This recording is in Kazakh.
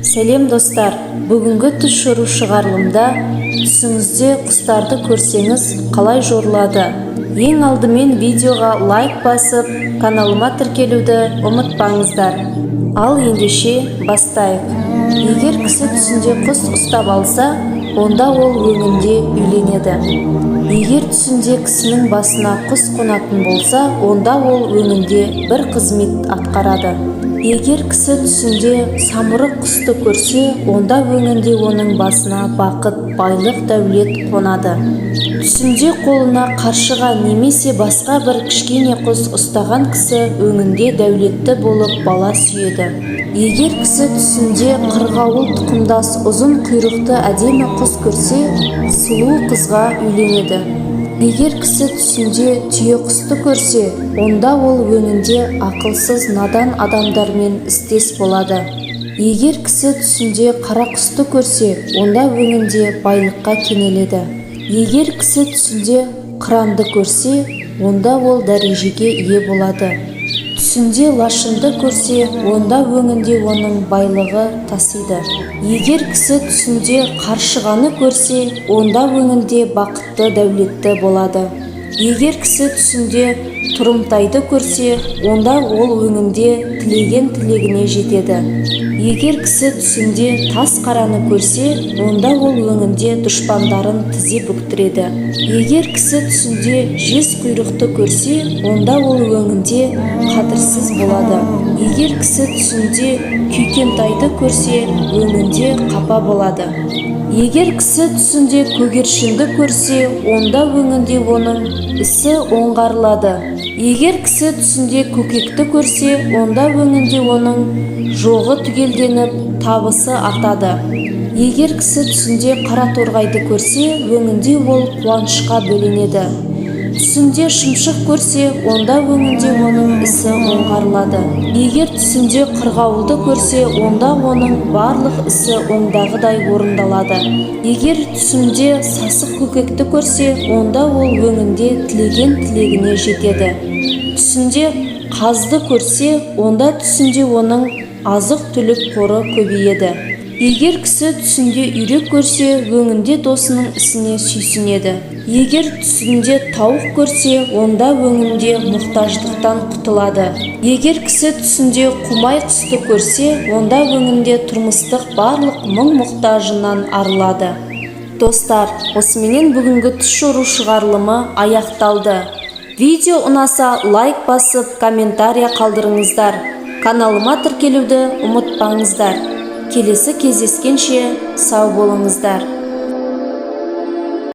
Сәлем достар, бүгінгі түс шору шығарылымда түсіңізде құстарды көрсеңіз қалай жорылады? Ең алдымен видеоға лайк басып, каналыма тіркелуді ұмытпаңыздар. Ал ендеше бастайық. Егер кісі түсінде құс ұстап алса, онда ол өңінде үйленеді. Егер түсінде кісінің басына құс қонатын болса, онда ол өңінде бір қызмет атқарады. Егер кісі түсінде самұрық құсты көрсе, онда өңінде оның басына бақыт, байлық, дәулет қонады. Түсінде қолына қаршыға немесе басқа бір кішкене құс ұстаған кісі өңінде дәулетті болып бала сүйеді. Егер кісі түсінде қырғауыл тұқымдас ұзын құйрықты әдемі құс көрсе, сұлу қызға үйленеді. Егер кісі түсінде түйе құсты көрсе, онда ол өңінде ақылсыз надан адамдармен істес болады. Егер кісі түсінде қара құсты көрсе, онда өңінде байлыққа кенеледі. Егер кісі түсінде қыранды көрсе, онда ол дәрежеге ие болады. Түсінде лашынды көрсе, онда өңінде оның байлығы тасиды. Егер кісі түсінде қаршығаны көрсе, онда өңінде бақытты, дәулетті болады. Егер кісі түсінде тұрымтайды көрсе, онда ол өңінде тілеген тілегіне жетеді. Егер кісі түсінде тас қараны көрсе, онда ол өңінде дұшпандарын тізе бүктіреді. Егер кісі түсінде жез құйрықты көрсе, онда ол өңінде қадірсіз болады. Егер кісі түсінде күйкентайды көрсе, өңінде қапа болады. Егер кісі түсінде көгершінді көрсе, онда өңінде оның ісі оңғарылады. Егер кісі түсінде көкекті көрсе, онда өңінде оның жоғы түгелденіп, табысы артады. Егер кісі түсінде қара торғайды көрсе, өңінде ол қуанышқа бөленеді. Түсінде шымшық көрсе, онда өңінде оның ісі оңғарылады. Егер түсінде қырғауылды көрсе, онда оның барлық ісі оңдағыдай орындалады. Егер түсінде сасық көкекті көрсе, онда ол өңінде тілеген тілегіне жетеді. Түсінде қазды көрсе, онда түсінде оның азық-түлік қоры көбейеді. Егер кісі түсінде үйрек көрсе, өңінде досының ісіне сүйсінеді. Егер түсінде тауық көрсе, онда өңінде мұқтаждықтан құтылады. Егер кісі түсінде құмай құсты көрсе, онда өңінде тұрмыстық барлық мұң-мұқтажынан арылады. Достар, осыменен бүгінгі түс шору шығарылымы аяқталды. Видео ұнаса лайк басып, комментария қалдырыңыздар. Каналыма тіркелуді ұмытпаңыздар. Келесі кездескенше сау болыңыздар.